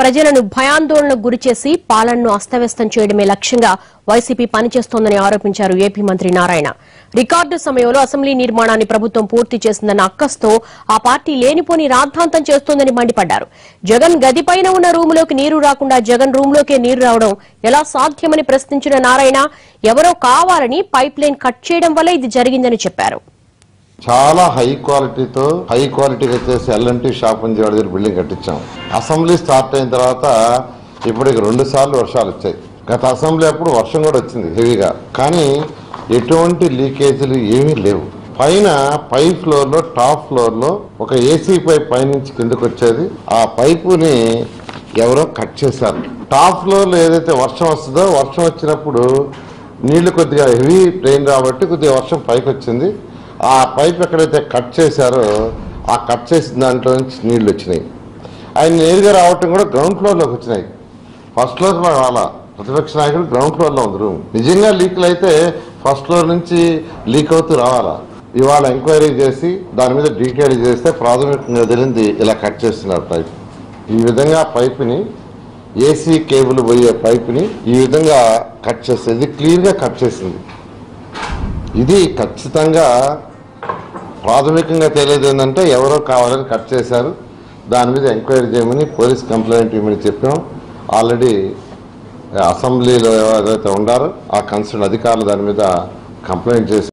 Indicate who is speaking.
Speaker 1: ప్రజలను భయాందోళనకు గురిచేసి పాలనను అస్తవ్యస్తం చేయడమే లక్ష్యంగా వైసీపీ పనిచేస్తోందని ఆరోపించారు ఏపీ మంత్రి నారాయణ. రికార్డు సమయంలో అసెంబ్లీ నిర్మాణాన్ని ప్రభుత్వం పూర్తి చేసిందన్న అక్కస్తో ఆ పార్టీ లేనిపోని రాద్ధాంతం చేస్తోందని మండిపడ్డారు. జగన్ గదిపైన ఉన్న రూములోకి నీరు రాకుండా జగన్ రూంలోకే నీరు రావడం ఎలా సాధ్యమని ప్రశ్నించిన నారాయణ ఎవరో కావాలని పైప్ లైన్ కట్ చేయడం వల్ల ఇది జరిగిందని చెప్పారు.
Speaker 2: చాలా హై క్వాలిటీగా చేసి ఎల్ఎన్టీ షాప్ నుంచి వాడి దగ్గర బిల్డింగ్ కట్టించాం. అసెంబ్లీ స్టార్ట్ అయిన తర్వాత ఇప్పటికి 2 సార్లు వర్షాలు వచ్చాయి. గత అసెంబ్లీ అప్పుడు వర్షం కూడా వచ్చింది హెవీగా, కానీ ఎటువంటి లీకేజీలు ఏమీ లేవు. పైన పై ఫ్లోర్ లో టాప్ ఫ్లోర్ లో ఒక ఏసీ పైప్ పైనుంచి కిందకు వచ్చేది, ఆ పైపుని ఎవరో కట్ చేశారు. టాప్ ఫ్లోర్ లో ఏదైతే వర్షం వస్తుందో వర్షం వచ్చినప్పుడు నీళ్లు కొద్దిగా హెవీ ట్రైన్ కాబట్టి కొద్దిగా వర్షం పైకి వచ్చింది. ఆ పైప్ ఎక్కడైతే కట్ చేశారో ఆ కట్ చేసిన దాంట్లో నుంచి నీళ్లు వచ్చినాయి. ఆయన నేరుగా రావటం కూడా గ్రౌండ్ ఫ్లోర్లోకి వచ్చినాయి. ఫస్ట్ ఫ్లోర్లో రావాలా, ప్రతిపక్ష నాయకుడు గ్రౌండ్ ఫ్లోర్లో ఉంది రూమ్. నిజంగా లీక్లు అయితే ఫస్ట్ ఫ్లోర్ నుంచి లీక్ అవుతూ రావాలా. ఇవాళ ఎంక్వైరీ చేసి దాని మీద డీటెయిల్ చేస్తే ప్రాథమికంగా తెలిసింది ఇలా కట్ చేస్తున్నారు పైప్. ఈ విధంగా పైపుని ఏసీ కేబుల్ పోయే పైపుని ఈ విధంగా కట్ చేస్తుంది. ఇది క్లియర్గా కట్ చేసింది. ఇది ఖచ్చితంగా ప్రాథమికంగా తెలియదు ఏంటంటే ఎవరో కావాలని కట్ చేశారు. దాని మీద ఎంక్వైరీ చేయమని పోలీస్ కంప్లైంట్ ఇవ్వమని చెప్పాం. ఆల్రెడీ అసెంబ్లీలో ఎవరైతే ఉండారో ఆ కన్సర్న్ అధికారులు దాని మీద కంప్లైంట్ చేశారు.